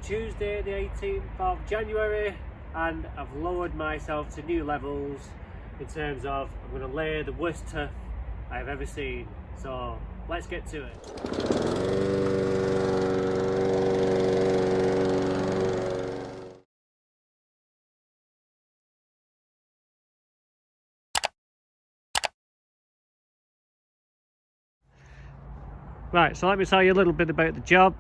Tuesday the 18th of January and I've lowered myself to new levels in terms of I'm going to lay the worst turf I've ever seen. So let's get to it. Right, so let me tell you a little bit about the job.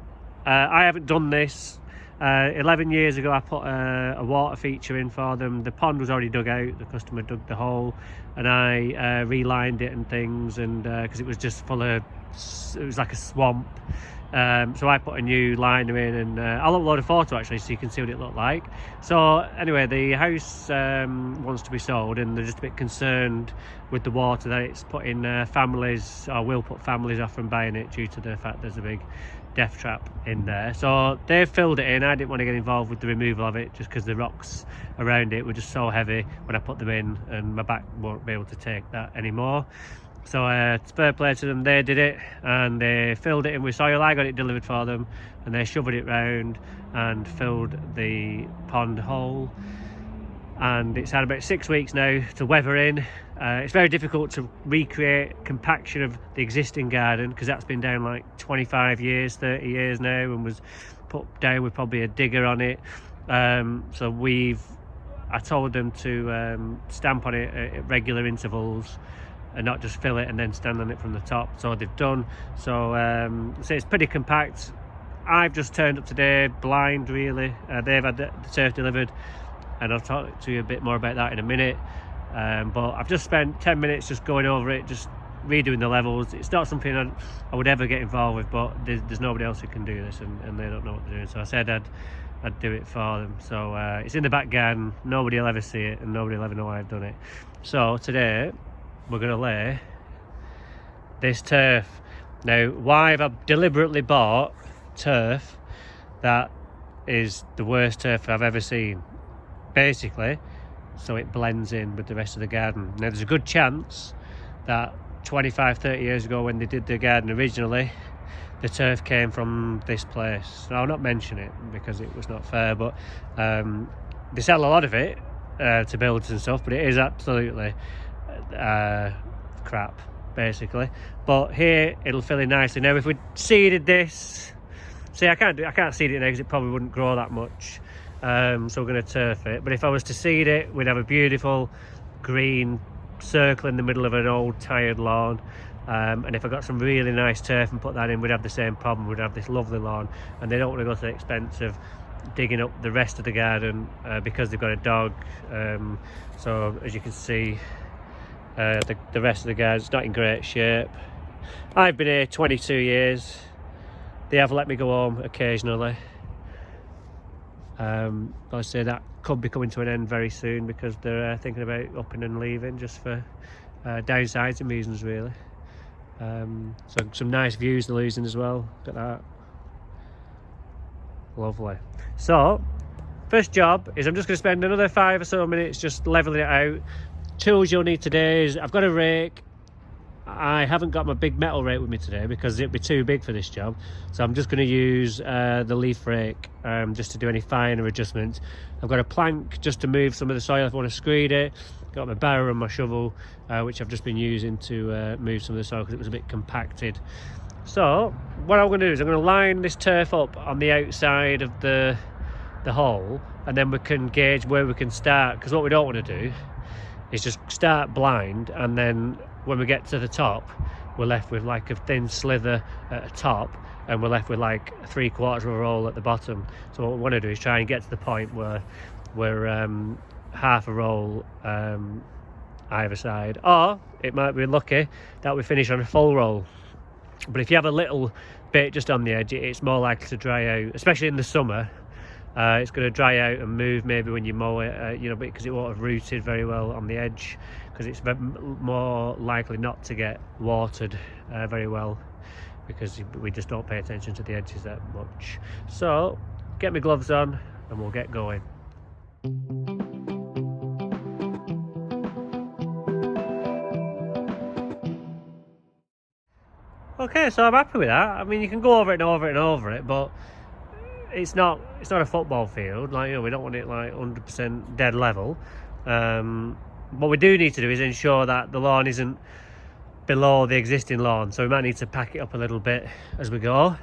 I haven't done this. 11 years ago I put a water feature in for them. The pond was already dug out, the customer dug the hole, and I relined it and things, and because it was just full of, it was like a swamp. So I put a new liner in, and I'll upload a photo actually so you can see what it looked like. So anyway, the house wants to be sold and they're just a bit concerned with the water that it's putting families, or will put families off from buying it due to the fact there's a big death trap in there. So they've filled it in. I didn't want to get involved with the removal of it just because the rocks around it were just so heavy when I put them in, and my back won't be able to take that anymore. So fair play to them, they did it and they filled it in with soil. I got it delivered for them and they shoveled it round and filled the pond hole, and it's had about 6 weeks now to weather in. It's very difficult to recreate compaction of the existing garden because that's been down like 25 years, 30 years now, and was put down with probably a digger on it. So I told them to stamp on it at regular intervals and not just fill it and then stand on it from the top. So they've done. So it's pretty compact. I've just turned up today blind really. They've had the turf delivered and I'll talk to you a bit more about that in a minute. But I've just spent 10 minutes just going over it, just redoing the levels. It's not something I would ever get involved with, but there's nobody else who can do this, and they don't know what they're doing. So I said I'd do it for them. So it's in the back garden, nobody will ever see it and nobody will ever know I've done it. So today we're going to lay this turf. Now, why have I deliberately bought turf that is the worst turf I've ever seen? Basically, so it blends in with the rest of the garden. Now, there's a good chance that 25-30 years ago when they did the garden originally, the turf came from this place. I'll not mention it because it was not fair, but they sell a lot of it to builders and stuff, but it is absolutely crap basically. But here it'll fill in nicely. Now if we seeded this, see, I can't seed it now because it probably wouldn't grow that much, so we're going to turf it. But if I was to seed it, we'd have a beautiful green circle in the middle of an old tired lawn. And if I got some really nice turf and put that in, we'd have the same problem. We'd have this lovely lawn, and they don't want to go to the expense of digging up the rest of the garden because they've got a dog. So as you can see, the rest of the garden's not in great shape. I've been here 22 years. They have let me go home occasionally. I say that could be coming to an end very soon because they're thinking about upping and leaving just for downsizing reasons really. So some nice views they're losing as well. Look at that. Lovely. So first job is I'm just going to spend another 5 or so minutes just leveling it out. Tools you'll need today is I've got a rake. I haven't got my big metal rake with me today because it'd be too big for this job, so I'm just going to use the leaf rake just to do any finer adjustments. I've got a plank just to move some of the soil if I want to screed it. Got my barrow and my shovel, which I've just been using to move some of the soil because it was a bit compacted. So what I'm going to do is I'm going to line this turf up on the outside of the hole, and then we can gauge where we can start, because what we don't want to do is just start blind, and then when we get to the top we're left with like a thin slither at the top and we're left with like 3/4 of a roll at the bottom. So what we want to do is try and get to the point where we're half a roll either side, or it might be lucky that we finish on a full roll. But if you have a little bit just on the edge, it's more likely to dry out, especially in the summer. It's going to dry out and move maybe when you mow it, because it won't have rooted very well on the edge, because it's more likely not to get watered very well because we just don't pay attention to the edges that much. So get my gloves on and we'll get going. Okay, so I'm happy with that. I mean, you can go over it and over it and over it, but it's not a football field. Like, you know, we don't want it like 100% dead level. What we do need to do is ensure that the lawn isn't below the existing lawn, so we might need to pack it up a little bit as we go,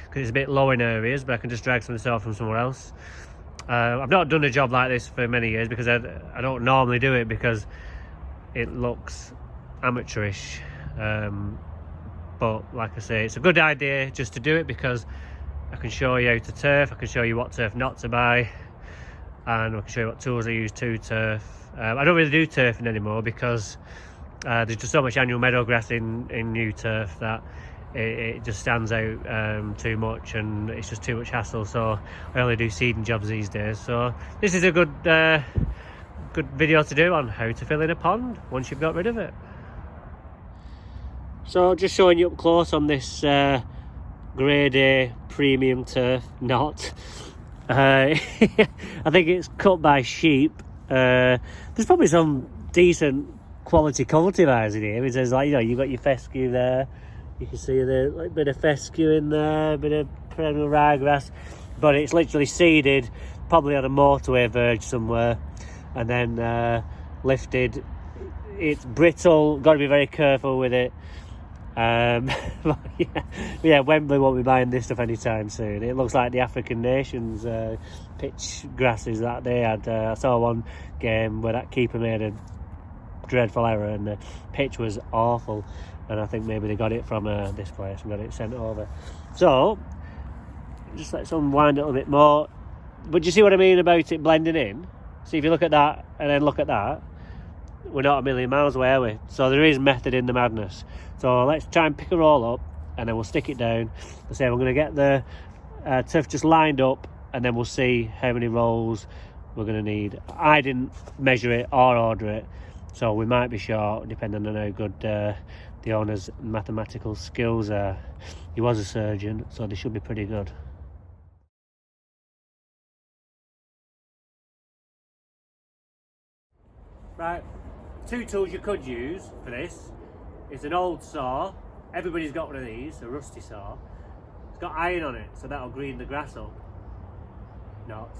because it's a bit low in areas, but I can just drag some of this off from somewhere else. I've not done a job like this for many years because I don't normally do it because it looks amateurish, but like I say, it's a good idea just to do it because I can show you how to turf, I can show you what turf not to buy, and I can show you what tools I use to turf. I don't really do turfing anymore because there's just so much annual meadow grass in new turf that it just stands out too much, and it's just too much hassle, so I only do seeding jobs these days. So this is a good video to do on how to fill in a pond once you've got rid of it. So just showing you up close on this grade A premium turf knot. I think it's cut by sheep. There's probably some decent quality cultivars in here. It says, like, you know, you've got your fescue there, you can see the like bit of fescue in there, a bit of perennial ryegrass, but it's literally seeded, probably on a motorway verge somewhere, and then lifted. It's brittle, got to be very careful with it. Yeah, Wembley won't be buying this stuff anytime soon. It looks like the African nations pitch grasses that they had. I saw one game where that keeper made a dreadful error and the pitch was awful, and I think maybe they got it from this place and got it sent over. So just let's unwind it a little bit more. But do you see what I mean about it blending in? See, if you look at that and then look at that, we're not a million miles away, are we? So there is method in the madness. So let's try and pick a roll up and then we'll stick it down. Let's say I'm going to get the turf just lined up, and then we'll see how many rolls we're going to need. I didn't measure it or order it, so we might be short depending on how good the owner's mathematical skills are. He was a surgeon, so they should be pretty good. Right, two tools you could use for this is an old saw. Everybody's got one of these, a rusty saw. It's got iron on it, so that'll green the grass up. Not.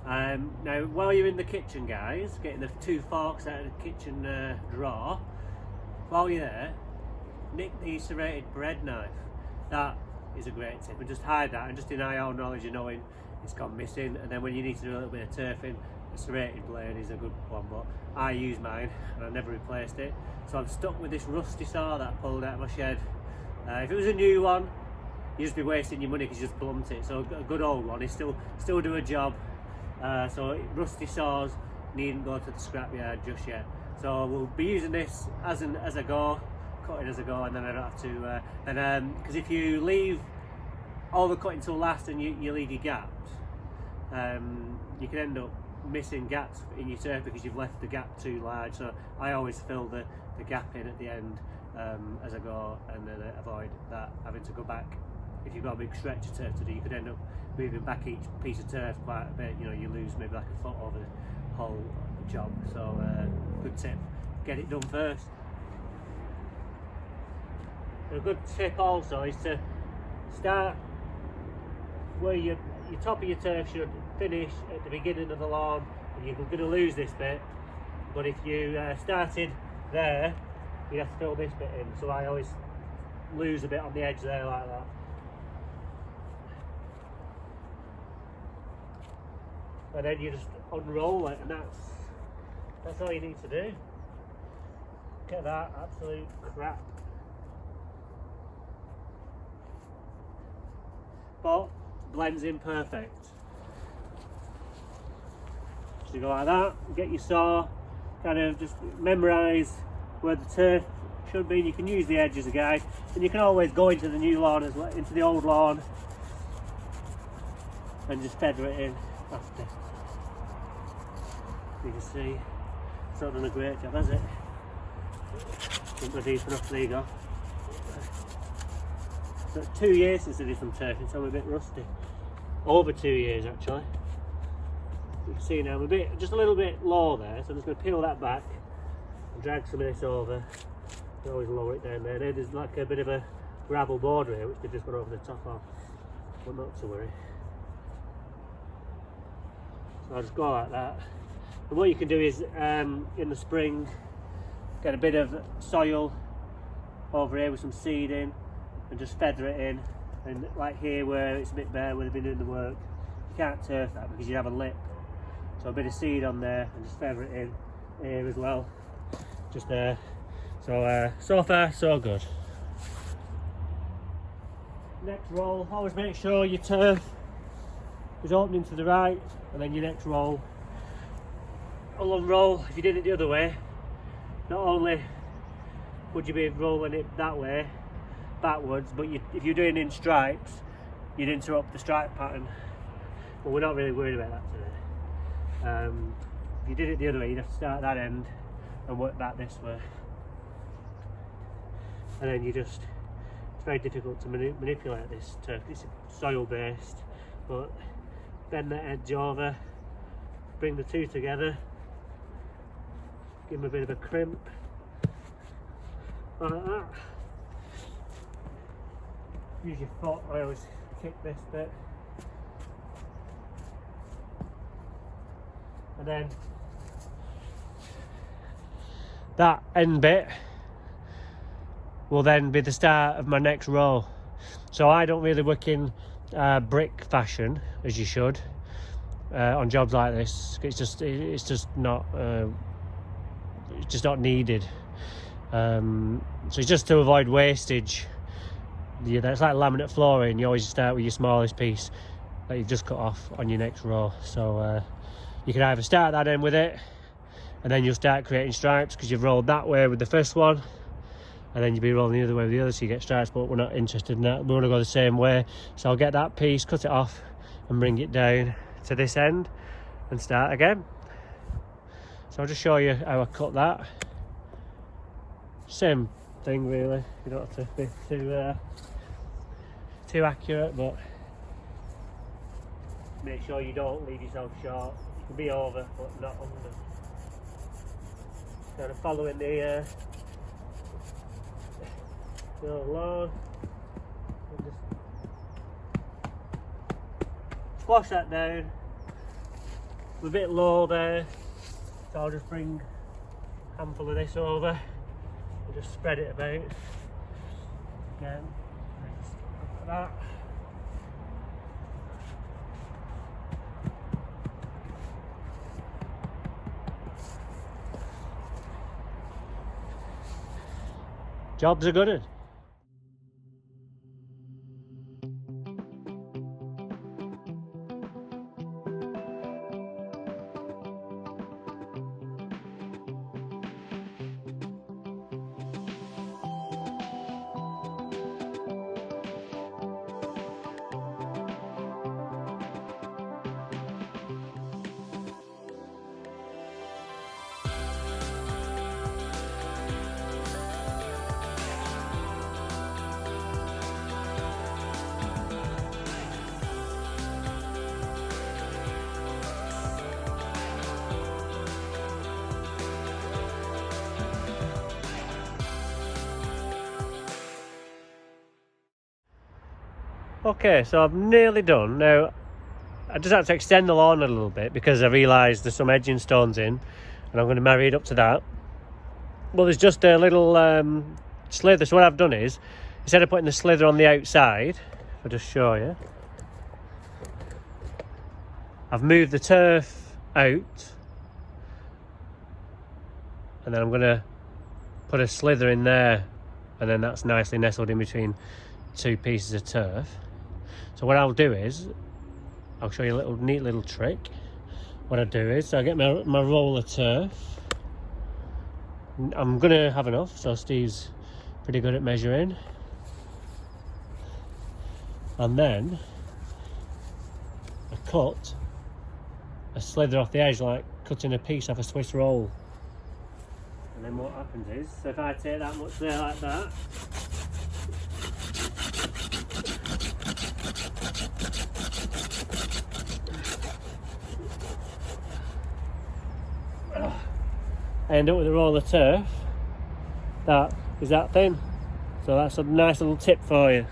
Now, while you're in the kitchen, guys, getting the two forks out of the kitchen drawer, while you're there, nick the serrated bread knife. That is a great tip, and just hide that, and just deny all knowledge of knowing it's gone missing. And then when you need to do a little bit of turfing, the serrated blade is a good one, but I use mine and I never replaced it, so I'm stuck with this rusty saw that I pulled out of my shed. If it was a new one, you'd just be wasting your money because you just blunt it. So a good old one is still do a job. So rusty saws needn't go to the scrapyard just yet. So we'll be using this as I go, cutting as I go, and then I don't have to. Because if you leave all the cutting till last and you leave your gaps, you can end up missing gaps in your turf because you've left the gap too large. So I always fill the gap in at the end as I go, and then avoid that having to go back. If you've got a big stretch of turf to do, you could end up moving back each piece of turf quite a bit. You know, you lose maybe like a foot over the whole job. So good tip, get it done first. A good tip also is to start where your top of your turf should finish at the beginning of the lawn. You're going to lose this bit, but if you started there, you have to fill this bit in. So I always lose a bit on the edge there like that. And then you just unroll it, and that's all you need to do. Look at that, absolute crap. But blends in perfect. So you go like that, get your saw, kind of just memorise where the turf should be. You can use the edge as a guide, and you can always go into the new lawn as well, into the old lawn, and just feather it in after. You can see it's not done a great job, has it? Not deep enough, there you go. So it's 2 years since I did some turfing, so I'm a bit rusty. Over 2 years actually. You can see now I'm just a little bit low there, so I'm just going to peel that back and drag some of this over. You always lower it down there. There's like a bit of a gravel border here, which they've just gone over the top of, but not to worry. So I'll just go like that. And what you can do is in the spring, get a bit of soil over here with some seed in and just feather it in. And like here where it's a bit bare where they've been doing the work, you can't turf that because you have a lip. So a bit of seed on there and just feather it in here as well. Just there. So so far so good. Next roll, always make sure your turf is opening to the right, and then your next roll will unroll. If you did it the other way, not only would you be rolling it that way backwards, but if you're doing it in stripes, you'd interrupt the stripe pattern. But we're not really worried about that today. If you did it the other way, you'd have to start that end and work back this way, and then it's very difficult to manipulate this turf. It's soil based, but bend the edge over, bring the two together, give them a bit of a crimp like that. Use your foot. I always kick this bit, and then that end bit will then be the start of my next row. So I don't really work in brick fashion, as you should, on jobs like this. It's just not needed. So it's just to avoid wastage. Yeah, it's like laminate flooring. You always start with your smallest piece that you've just cut off on your next row. So you can either start that end with it, and then you'll start creating stripes because you've rolled that way with the first one, and then you'll be rolling the other way with the other, so you get stripes. But we're not interested in that. We want to go the same way. So I'll get that piece, cut it off, and bring it down to this end and start again. So I'll just show you how I cut that. Same thing really. You don't have to be too accurate, but make sure you don't leave yourself short. You can be over, but not under. Kind of following the along, and just squash that down. We're a bit low there, so I'll just bring a handful of this over and just spread it about again, like that. Jobs are good. Okay, so I'm nearly done. Now, I just had to extend the lawn a little bit because I realised there's some edging stones in, and I'm going to marry it up to that. Well, there's just a little slither. So what I've done is, instead of putting the slither on the outside, I'll just show you, I've moved the turf out, and then I'm going to put a slither in there, and then that's nicely nestled in between two pieces of turf. So what I'll do is, I'll show you a neat little trick. What I do is, I get my roll of turf. I'm gonna have enough, so Steve's pretty good at measuring. And then I cut a slither off the edge, like cutting a piece off a Swiss roll. And then what happens is, so if I take that much there like that, I end up with a roll of turf that is that thin. So that's a nice little tip for you.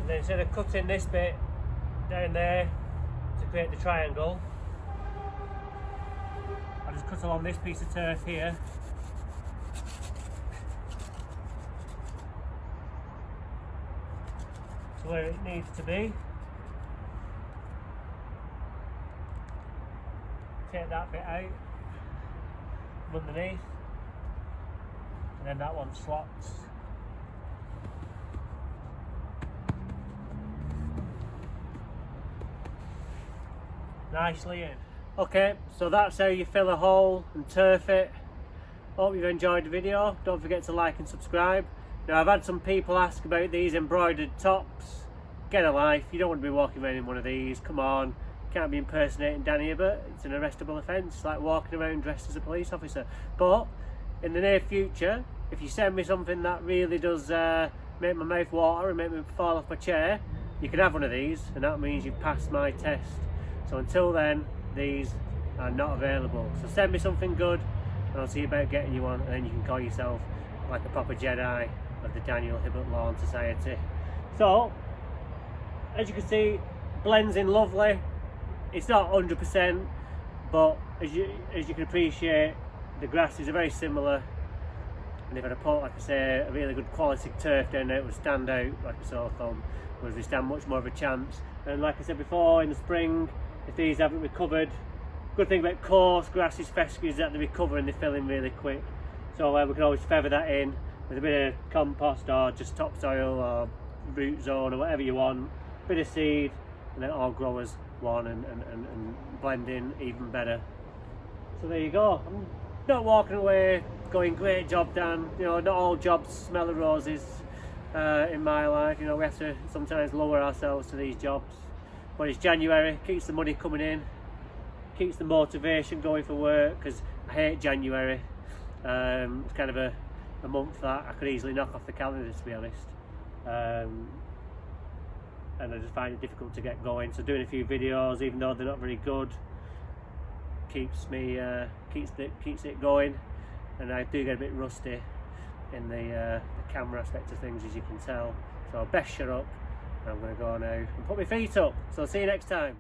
And then instead of cutting this bit down there to create the triangle, I just cut along this piece of turf here. To where it needs to be. Take that bit out from underneath, and then that one slots. Nicely in. Okay, so that's how you fill a hole and turf it. Hope you've enjoyed the video. Don't forget to like and subscribe. Now, I've had some people ask about these embroidered tops. Get a life, you don't want to be walking around in one of these, come on. Can't be impersonating Danny Hibbert, it's an arrestable offence. It's like walking around dressed as a police officer. But in the near future, if you send me something that really does make my mouth water and make me fall off my chair, you can have one of these, and that means you've passed my test. So until then, these are not available. So send me something good and I'll see about getting you one, and then you can call yourself like a proper Jedi of the Daniel Hibbert Lawn Society. So, as you can see, blends in lovely. It's not 100%, but as you can appreciate, the grasses are very similar. And if I'd put, like I say, a really good quality turf down there, it would stand out like a sore thumb, whereas they stand much more of a chance. And like I said before, in the spring, if these haven't recovered, good thing about coarse grasses, fescues, is that they recover and they fill in really quick. So we can always feather that in with a bit of compost or just topsoil or root zone or whatever you want, a bit of seed, and then all grow as one and blend in even better. So there you go. I'm not walking away going, great job Dan. You know, not all jobs smell of roses in my life. You know, we have to sometimes lower ourselves to these jobs. But it's January, keeps the money coming in, keeps the motivation going for work, because I hate January. It's kind of a month that I could easily knock off the calendar, to be honest. And I just find it difficult to get going. So doing a few videos, even though they're not very good, keeps it going. And I do get a bit rusty in the camera aspect of things, as you can tell. So best shut up. I'm going to go now and put my feet up. So see you next time.